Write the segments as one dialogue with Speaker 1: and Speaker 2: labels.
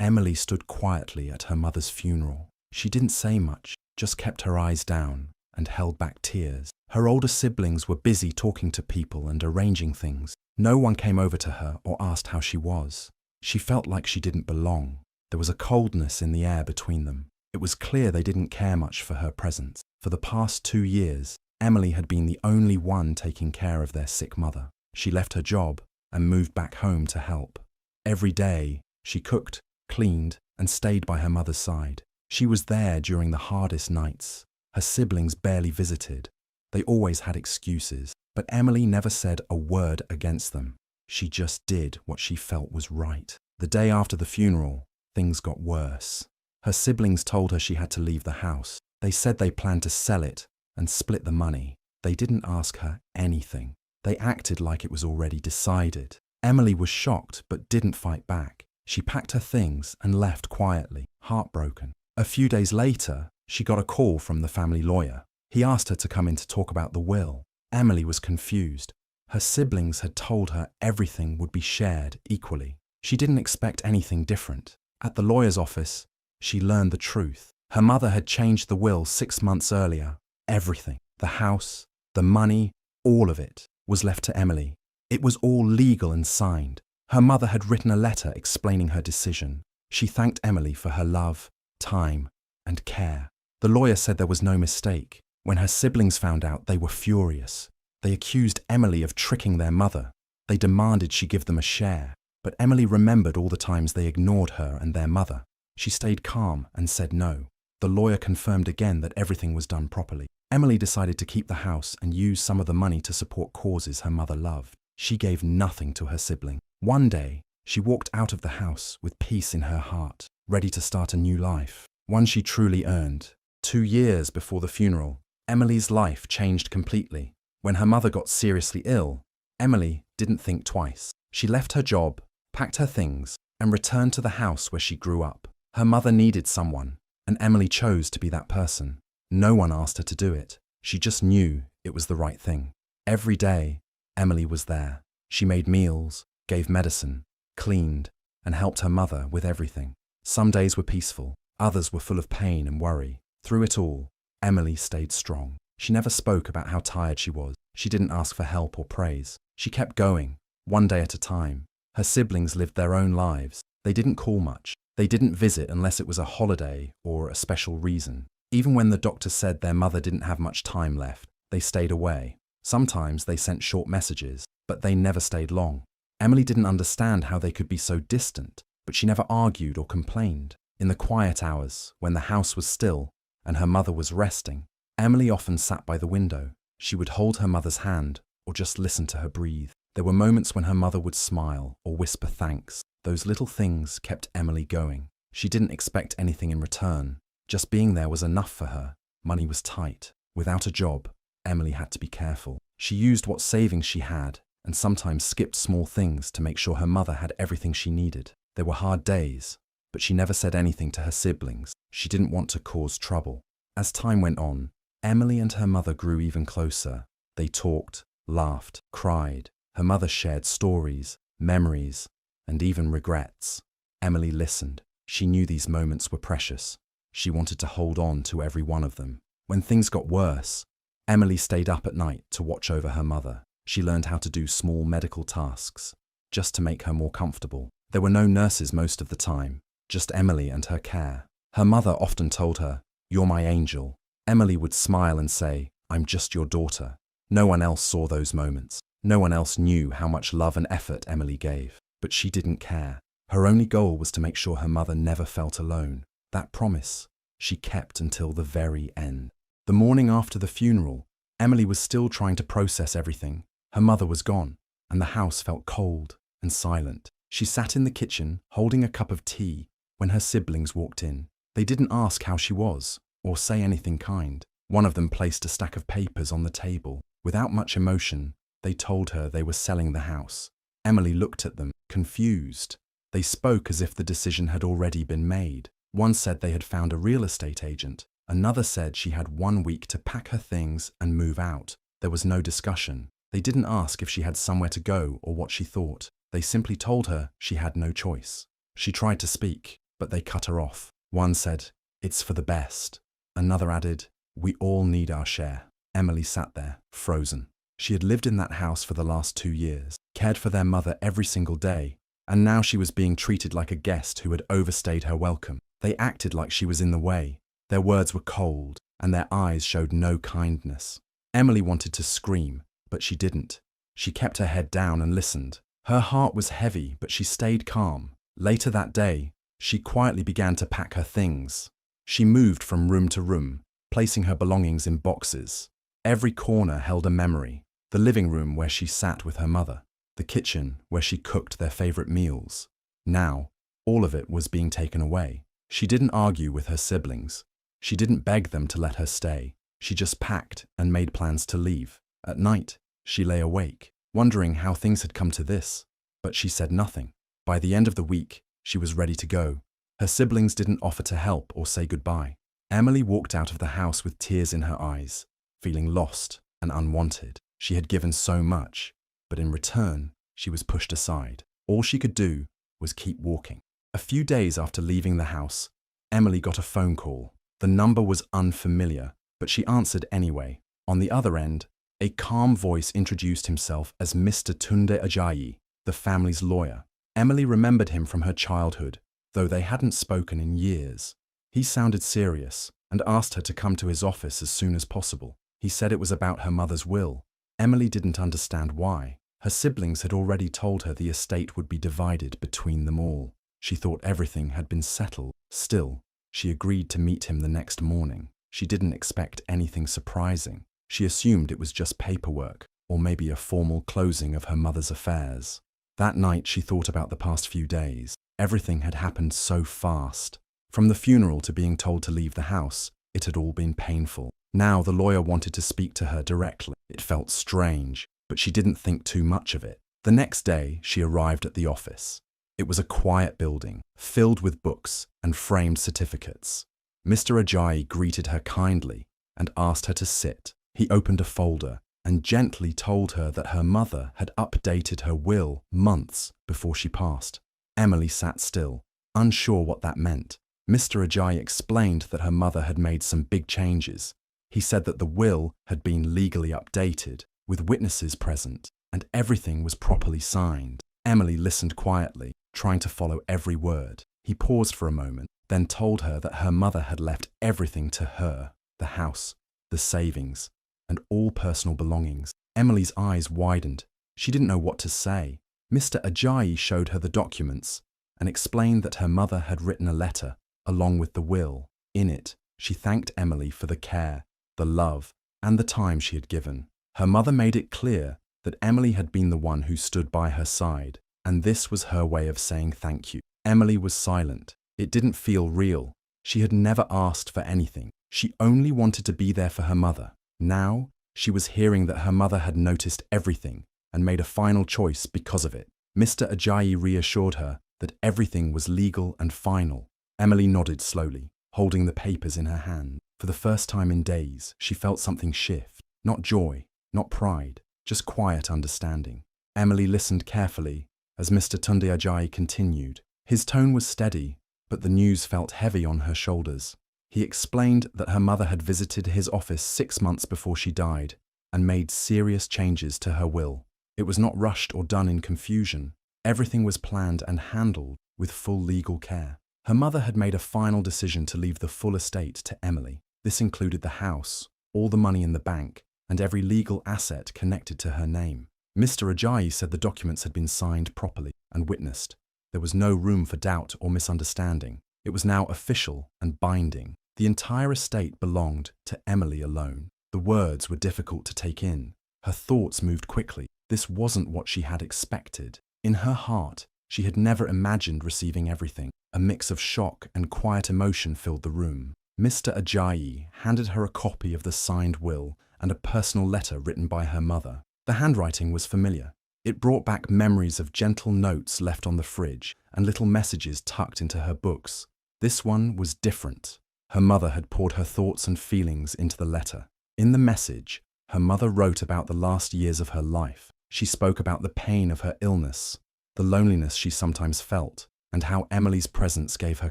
Speaker 1: Emily stood quietly at her mother's funeral. She didn't say much, just kept her eyes down and held back tears. Her older siblings were busy talking to people and arranging things. No one came over to her or asked how she was. She felt like she didn't belong. There was a coldness in the air between them. It was clear they didn't care much for her presence. For the past 2 years, Emily had been the only one taking care of their sick mother. She left her job and moved back home to help. Every day, she cooked, cleaned, and stayed by her mother's side. She was there during the hardest nights. Her siblings barely visited. They always had excuses, but Emily never said a word against them. She just did what she felt was right. The day after the funeral, things got worse. Her siblings told her she had to leave the house. They said they planned to sell it and split the money. They didn't ask her anything. They acted like it was already decided. Emily was shocked but didn't fight back. She packed her things and left quietly, heartbroken. A few days later, she got a call from the family lawyer. He asked her to come in to talk about the will. Emily was confused. Her siblings had told her everything would be shared equally. She didn't expect anything different. At the lawyer's office, she learned the truth. Her mother had changed the will 6 months earlier. Everything, the house, the money, all of it, was left to Emily. It was all legal and signed. Her mother had written a letter explaining her decision. She thanked Emily for her love, time, and care. The lawyer said there was no mistake. When her siblings found out, they were furious. They accused Emily of tricking their mother. They demanded she give them a share. But Emily remembered all the times they ignored her and their mother. She stayed calm and said no. The lawyer confirmed again that everything was done properly. Emily decided to keep the house and use some of the money to support causes her mother loved. She gave nothing to her sibling. One day, she walked out of the house with peace in her heart, ready to start a new life, one she truly earned. 2 years before the funeral, Emily's life changed completely. When her mother got seriously ill, Emily didn't think twice. She left her job, packed her things, and returned to the house where she grew up. Her mother needed someone, and Emily chose to be that person. No one asked her to do it. She just knew it was the right thing. Every day, Emily was there. She made meals, gave medicine, cleaned, and helped her mother with everything. Some days were peaceful, others were full of pain and worry. Through it all, Emily stayed strong. She never spoke about how tired she was. She didn't ask for help or praise. She kept going, one day at a time. Her siblings lived their own lives. They didn't call much. They didn't visit unless it was a holiday or a special reason. Even when the doctor said their mother didn't have much time left, they stayed away. Sometimes they sent short messages, but they never stayed long. Emily didn't understand how they could be so distant, but she never argued or complained. In the quiet hours, when the house was still and her mother was resting, Emily often sat by the window. She would hold her mother's hand or just listen to her breathe. There were moments when her mother would smile or whisper thanks. Those little things kept Emily going. She didn't expect anything in return. Just being there was enough for her. Money was tight. Without a job, Emily had to be careful. She used what savings she had and sometimes skipped small things to make sure her mother had everything she needed. There were hard days, but she never said anything to her siblings. She didn't want to cause trouble. As time went on, Emily and her mother grew even closer. They talked, laughed, cried. Her mother shared stories, memories, and even regrets. Emily listened. She knew these moments were precious. She wanted to hold on to every one of them. When things got worse, Emily stayed up at night to watch over her mother. She learned how to do small medical tasks, just to make her more comfortable. There were no nurses most of the time, just Emily and her care. Her mother often told her, "You're my angel." Emily would smile and say, "I'm just your daughter." No one else saw those moments. No one else knew how much love and effort Emily gave. But she didn't care. Her only goal was to make sure her mother never felt alone. That promise she kept until the very end. The morning after the funeral, Emily was still trying to process everything. Her mother was gone, and the house felt cold and silent. She sat in the kitchen, holding a cup of tea, when her siblings walked in. They didn't ask how she was, or say anything kind. One of them placed a stack of papers on the table. Without much emotion, they told her they were selling the house. Emily looked at them, confused. They spoke as if the decision had already been made. One said they had found a real estate agent. Another said she had 1 week to pack her things and move out. There was no discussion. They didn't ask if she had somewhere to go or what she thought. They simply told her she had no choice. She tried to speak, but they cut her off. One said, "It's for the best." Another added, "We all need our share." Emily sat there, frozen. She had lived in that house for the last 2 years, cared for their mother every single day, and now she was being treated like a guest who had overstayed her welcome. They acted like she was in the way. Their words were cold, and their eyes showed no kindness. Emily wanted to scream, but she didn't. She kept her head down and listened. Her heart was heavy, but she stayed calm. Later that day, she quietly began to pack her things. She moved from room to room, placing her belongings in boxes. Every corner held a memory. The living room where she sat with her mother, the kitchen where she cooked their favorite meals. Now, all of it was being taken away. She didn't argue with her siblings. She didn't beg them to let her stay. She just packed and made plans to leave. At night, she lay awake, wondering how things had come to this, but she said nothing. By the end of the week, she was ready to go. Her siblings didn't offer to help or say goodbye. Emily walked out of the house with tears in her eyes, feeling lost and unwanted. She had given so much, but in return, she was pushed aside. All she could do was keep walking. A few days after leaving the house, Emily got a phone call. The number was unfamiliar, but she answered anyway. On the other end, a calm voice introduced himself as Mr. Tunde Ajayi, the family's lawyer. Emily remembered him from her childhood, though they hadn't spoken in years. He sounded serious and asked her to come to his office as soon as possible. He said it was about her mother's will. Emily didn't understand why. Her siblings had already told her the estate would be divided between them all. She thought everything had been settled. Still, she agreed to meet him the next morning. She didn't expect anything surprising. She assumed it was just paperwork, or maybe a formal closing of her mother's affairs. That night she thought about the past few days. Everything had happened so fast. From the funeral to being told to leave the house, it had all been painful. Now the lawyer wanted to speak to her directly. It felt strange, but she didn't think too much of it. The next day, she arrived at the office. It was a quiet building, filled with books and framed certificates. Mr. Ajayi greeted her kindly and asked her to sit. He opened a folder and gently told her that her mother had updated her will months before she passed. Emily sat still, unsure what that meant. Mr. Ajayi explained that her mother had made some big changes. He said that the will had been legally updated, with witnesses present, and everything was properly signed. Emily listened quietly, trying to follow every word. He paused for a moment, then told her that her mother had left everything to her, the house, the savings, and all personal belongings. Emily's eyes widened. She didn't know what to say. Mr. Ajayi showed her the documents and explained that her mother had written a letter along with the will. In it, she thanked Emily for the care, the love, and the time she had given. Her mother made it clear that Emily had been the one who stood by her side, and this was her way of saying thank you. Emily was silent. It didn't feel real. She had never asked for anything. She only wanted to be there for her mother. Now, she was hearing that her mother had noticed everything and made a final choice because of it. Mr. Ajayi reassured her that everything was legal and final. Emily nodded slowly, holding the papers in her hand. For the first time in days, she felt something shift. Not joy, not pride, just quiet understanding. Emily listened carefully as Mr. Tunde Ajayi continued. His tone was steady, but the news felt heavy on her shoulders. He explained that her mother had visited his office 6 months before she died and made serious changes to her will. It was not rushed or done in confusion. Everything was planned and handled with full legal care. Her mother had made a final decision to leave the full estate to Emily. This included the house, all the money in the bank, and every legal asset connected to her name. Mr. Ajayi said the documents had been signed properly and witnessed. There was no room for doubt or misunderstanding. It was now official and binding. The entire estate belonged to Emily alone. The words were difficult to take in. Her thoughts moved quickly. This wasn't what she had expected. In her heart, she had never imagined receiving everything. A mix of shock and quiet emotion filled the room. Mr. Ajayi handed her a copy of the signed will and a personal letter written by her mother. The handwriting was familiar. It brought back memories of gentle notes left on the fridge and little messages tucked into her books. This one was different. Her mother had poured her thoughts and feelings into the letter. In the message, her mother wrote about the last years of her life. She spoke about the pain of her illness, the loneliness she sometimes felt, and how Emily's presence gave her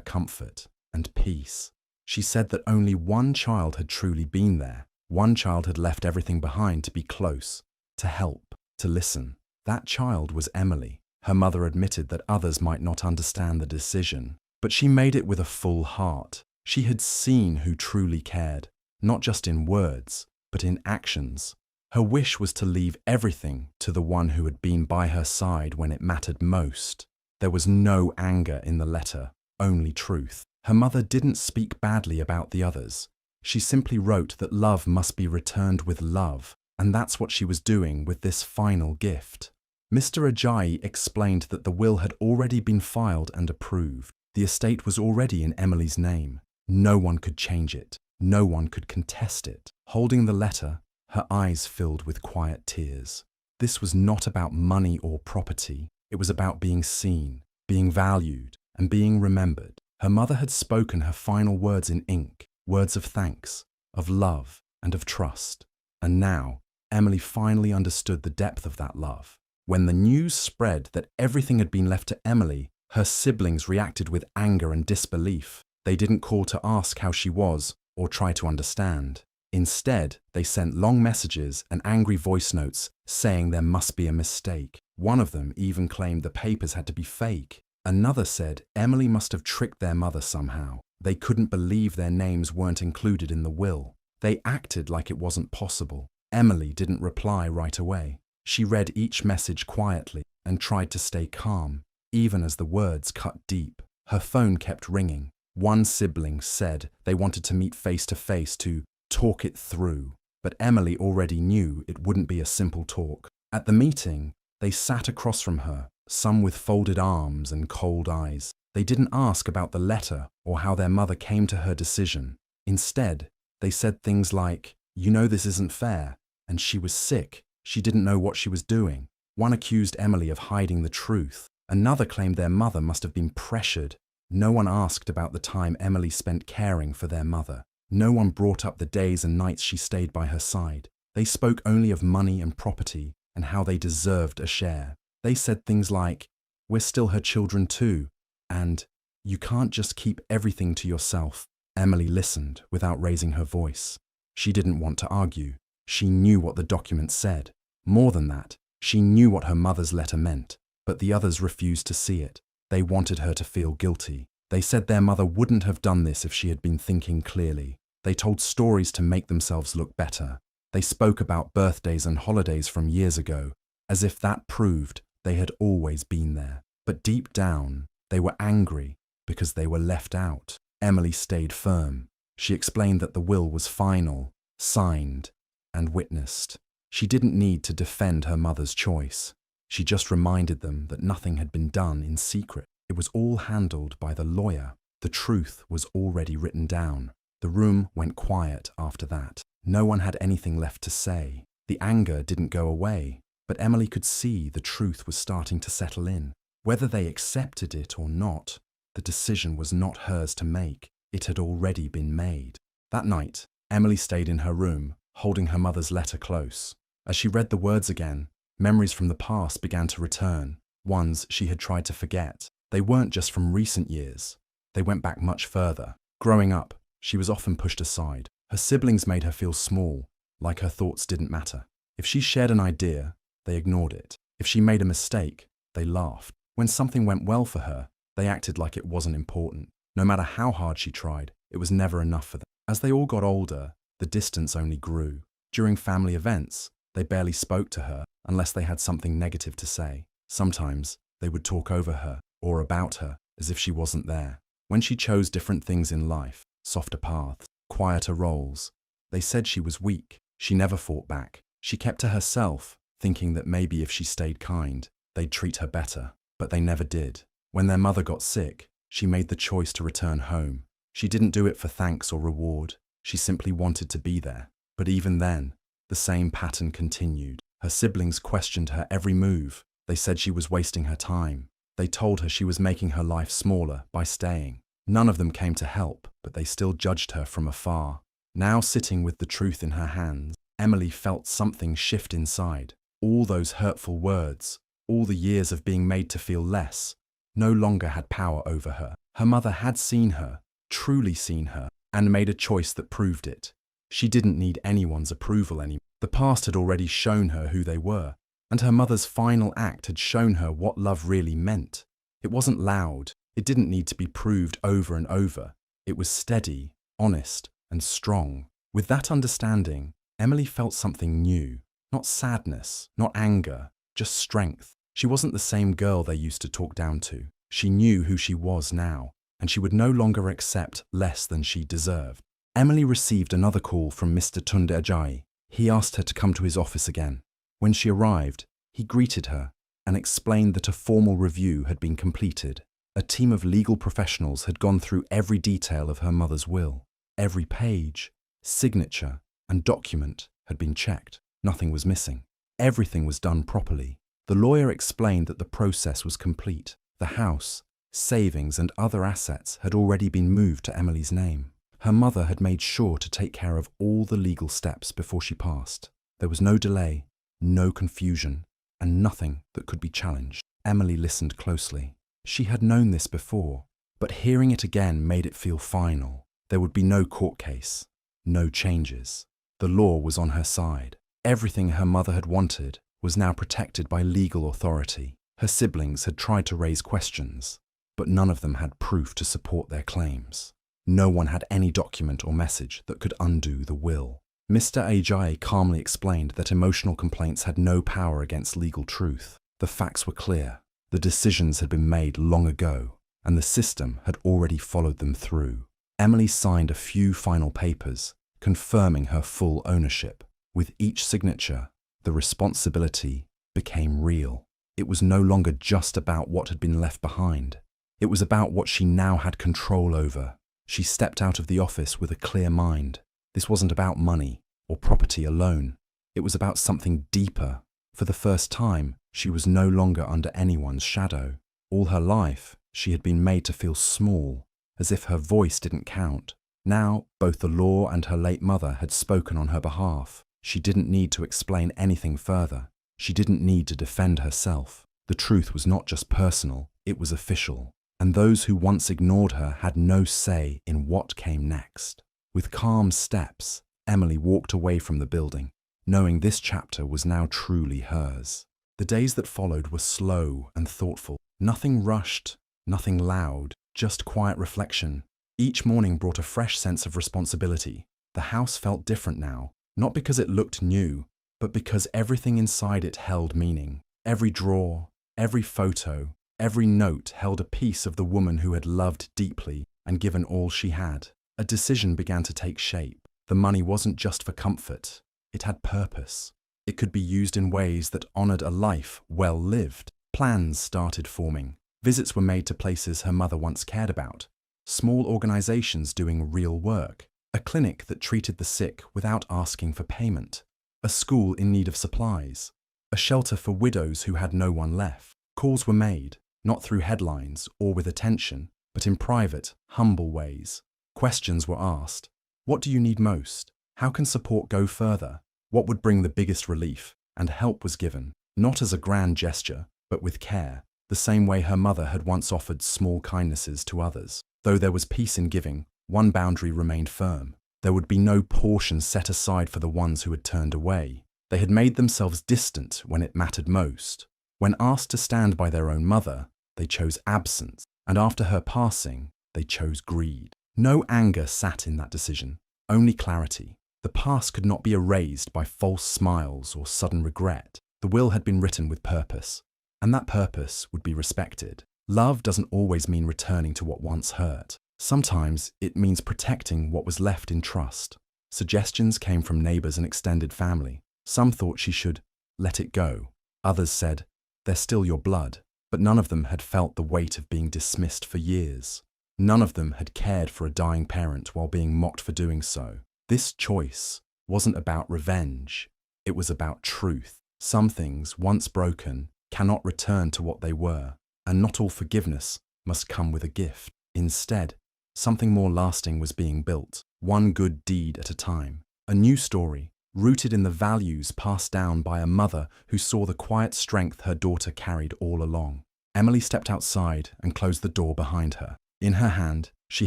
Speaker 1: comfort and peace. She said that only one child had truly been there. One child had left everything behind to be close, to help, to listen. That child was Emily. Her mother admitted that others might not understand the decision, but she made it with a full heart. She had seen who truly cared, not just in words, but in actions. Her wish was to leave everything to the one who had been by her side when it mattered most. There was no anger in the letter, only truth. Her mother didn't speak badly about the others. She simply wrote that love must be returned with love, and that's what she was doing with this final gift. Mr. Ajayi explained that the will had already been filed and approved. The estate was already in Emily's name. No one could change it. No one could contest it. Holding the letter, her eyes filled with quiet tears. This was not about money or property. It was about being seen, being valued, and being remembered. Her mother had spoken her final words in ink, words of thanks, of love, and of trust. And now, Emily finally understood the depth of that love. When the news spread that everything had been left to Emily, her siblings reacted with anger and disbelief. They didn't call to ask how she was or try to understand. Instead, they sent long messages and angry voice notes saying there must be a mistake. One of them even claimed the papers had to be fake. Another said Emily must have tricked their mother somehow. They couldn't believe their names weren't included in the will. They acted like it wasn't possible. Emily didn't reply right away. She read each message quietly and tried to stay calm, even as the words cut deep. Her phone kept ringing. One sibling said they wanted to meet face to face to talk it through, but Emily already knew it wouldn't be a simple talk. At the meeting, they sat across from her, some with folded arms and cold eyes. They didn't ask about the letter or how their mother came to her decision. Instead, they said things like, "You know this isn't fair," and "She was sick. She didn't know what she was doing." One accused Emily of hiding the truth. Another claimed their mother must have been pressured. No one asked about the time Emily spent caring for their mother. No one brought up the days and nights she stayed by her side. They spoke only of money and property and how they deserved a share. They said things like, "We're still her children too," and "You can't just keep everything to yourself." Emily listened without raising her voice. She didn't want to argue. She knew what the document said. More than that, she knew what her mother's letter meant, but the others refused to see it. They wanted her to feel guilty. They said their mother wouldn't have done this if she had been thinking clearly. They told stories to make themselves look better. They spoke about birthdays and holidays from years ago, as if that proved they had always been there. But deep down, they were angry because they were left out. Emily stayed firm. She explained that the will was final, signed, and witnessed. She didn't need to defend her mother's choice. She just reminded them that nothing had been done in secret. It was all handled by the lawyer. The truth was already written down. The room went quiet after that. No one had anything left to say. The anger didn't go away, but Emily could see the truth was starting to settle in. Whether they accepted it or not, the decision was not hers to make. It had already been made. That night, Emily stayed in her room, holding her mother's letter close. As she read the words again, memories from the past began to return, ones she had tried to forget. They weren't just from recent years. They went back much further. Growing up, she was often pushed aside. Her siblings made her feel small, like her thoughts didn't matter. If she shared an idea, they ignored it. If she made a mistake, they laughed. When something went well for her, they acted like it wasn't important. No matter how hard she tried, it was never enough for them. As they all got older, the distance only grew. During family events, they barely spoke to her unless they had something negative to say. Sometimes, they would talk over her or about her as if she wasn't there. When she chose different things in life, softer paths, quieter roles, they said she was weak. She never fought back. She kept to herself, thinking that maybe if she stayed kind, they'd treat her better. But they never did. When their mother got sick, she made the choice to return home. She didn't do it for thanks or reward. She simply wanted to be there. But even then, the same pattern continued. Her siblings questioned her every move. They said she was wasting her time. They told her she was making her life smaller by staying. None of them came to help, but they still judged her from afar. Now sitting with the truth in her hands, Emily felt something shift inside. All those hurtful words, all the years of being made to feel less, no longer had power over her. Her mother had seen her, truly seen her, and made a choice that proved it. She didn't need anyone's approval anymore. The past had already shown her who they were, and her mother's final act had shown her what love really meant. It wasn't loud, it didn't need to be proved over and over. It was steady, honest, and strong. With that understanding, Emily felt something new. Not sadness, not anger, just strength. She wasn't the same girl they used to talk down to. She knew who she was now, and she would no longer accept less than she deserved. Emily received another call from Mr. Tunde Ajayi. He asked her to come to his office again. When she arrived, he greeted her and explained that a formal review had been completed. A team of legal professionals had gone through every detail of her mother's will. Every page, signature, and document had been checked. Nothing was missing. Everything was done properly. The lawyer explained that the process was complete. The house, savings, and other assets had already been moved to Emily's name. Her mother had made sure to take care of all the legal steps before she passed. There was no delay, no confusion, and nothing that could be challenged. Emily listened closely. She had known this before, but hearing it again made it feel final. There would be no court case, no changes. The law was on her side. Everything her mother had wanted was now protected by legal authority. Her siblings had tried to raise questions, but none of them had proof to support their claims. No one had any document or message that could undo the will. Mr. Ajayi calmly explained that emotional complaints had no power against legal truth. The facts were clear. The decisions had been made long ago, and the system had already followed them through. Emily signed a few final papers, confirming her full ownership. With each signature, the responsibility became real. It was no longer just about what had been left behind. It was about what she now had control over. She stepped out of the office with a clear mind. This wasn't about money or property alone. It was about something deeper. For the first time, she was no longer under anyone's shadow. All her life, she had been made to feel small, as if her voice didn't count. Now, both the law and her late mother had spoken on her behalf. She didn't need to explain anything further. She didn't need to defend herself. The truth was not just personal, it was official. And those who once ignored her had no say in what came next. With calm steps, Emily walked away from the building, knowing this chapter was now truly hers. The days that followed were slow and thoughtful. Nothing rushed, nothing loud, just quiet reflection. Each morning brought a fresh sense of responsibility. The house felt different now, not because it looked new, but because everything inside it held meaning. Every drawer, every photo, every note held a piece of the woman who had loved deeply and given all she had. A decision began to take shape. The money wasn't just for comfort. It had purpose. It could be used in ways that honored a life well lived. Plans started forming. Visits were made to places her mother once cared about. Small organizations doing real work. A clinic that treated the sick without asking for payment. A school in need of supplies. A shelter for widows who had no one left. Calls were made, not through headlines or with attention, but in private, humble ways. Questions were asked. What do you need most? How can support go further? What would bring the biggest relief? And help was given, not as a grand gesture, but with care, the same way her mother had once offered small kindnesses to others. Though there was peace in giving, one boundary remained firm. There would be no portion set aside for the ones who had turned away. They had made themselves distant when it mattered most. When asked to stand by their own mother, they chose absence, and after her passing, they chose greed. No anger sat in that decision, only clarity. The past could not be erased by false smiles or sudden regret. The will had been written with purpose, and that purpose would be respected. Love doesn't always mean returning to what once hurt. Sometimes it means protecting what was left in trust. Suggestions came from neighbors and extended family. Some thought she should let it go. Others said, "They're still your blood." But none of them had felt the weight of being dismissed for years. None of them had cared for a dying parent while being mocked for doing so. This choice wasn't about revenge. It was about truth. Some things, once broken, cannot return to what they were, and not all forgiveness must come with a gift. Instead, something more lasting was being built, one good deed at a time. A new story, rooted in the values passed down by a mother who saw the quiet strength her daughter carried all along. Emily stepped outside and closed the door behind her. In her hand, she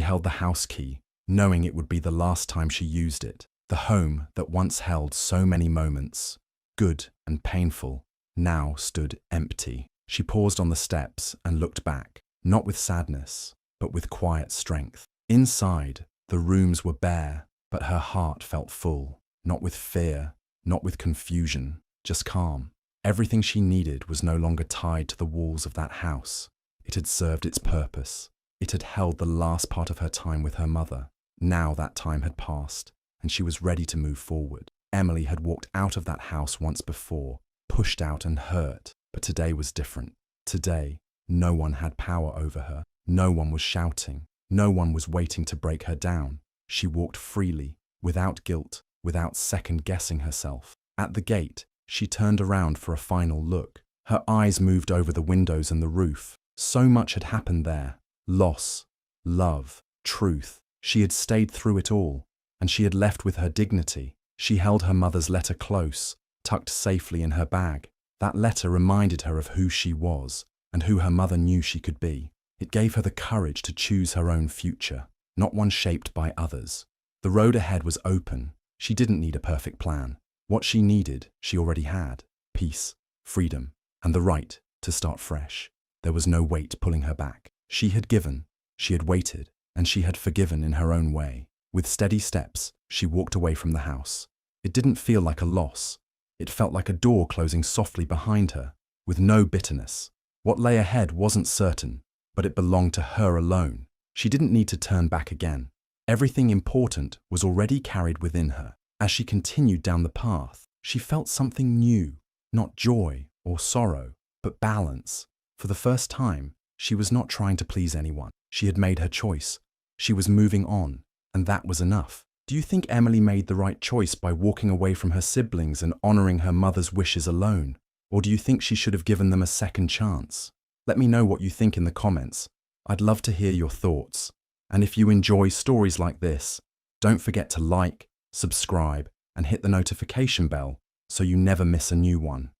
Speaker 1: held the house key, knowing it would be the last time she used it. The home that once held so many moments, good and painful, now stood empty. She paused on the steps and looked back, not with sadness, but with quiet strength. Inside, the rooms were bare, but her heart felt full, not with fear, not with confusion, just calm. Everything she needed was no longer tied to the walls of that house. It had served its purpose. It had held the last part of her time with her mother. Now that time had passed, and she was ready to move forward. Emily had walked out of that house once before, pushed out and hurt, but today was different. Today, no one had power over her. No one was shouting. No one was waiting to break her down. She walked freely, without guilt, without second-guessing herself. At the gate, she turned around for a final look. Her eyes moved over the windows and the roof. So much had happened there. Loss, love, truth. She had stayed through it all, and she had left with her dignity. She held her mother's letter close, tucked safely in her bag. That letter reminded her of who she was and who her mother knew she could be. It gave her the courage to choose her own future, not one shaped by others. The road ahead was open. She didn't need a perfect plan. What she needed, she already had: peace, freedom, and the right to start fresh. There was no weight pulling her back. She had given, she had waited, and she had forgiven in her own way. With steady steps, she walked away from the house. It didn't feel like a loss. It felt like a door closing softly behind her, with no bitterness. What lay ahead wasn't certain, but it belonged to her alone. She didn't need to turn back again. Everything important was already carried within her. As she continued down the path, she felt something new, not joy or sorrow, but balance. For the first time, she was not trying to please anyone. She had made her choice. She was moving on, and that was enough. Do you think Emily made the right choice by walking away from her siblings and honoring her mother's wishes alone? Or do you think she should have given them a second chance? Let me know what you think in the comments. I'd love to hear your thoughts. And if you enjoy stories like this, don't forget to like, subscribe, and hit the notification bell so you never miss a new one.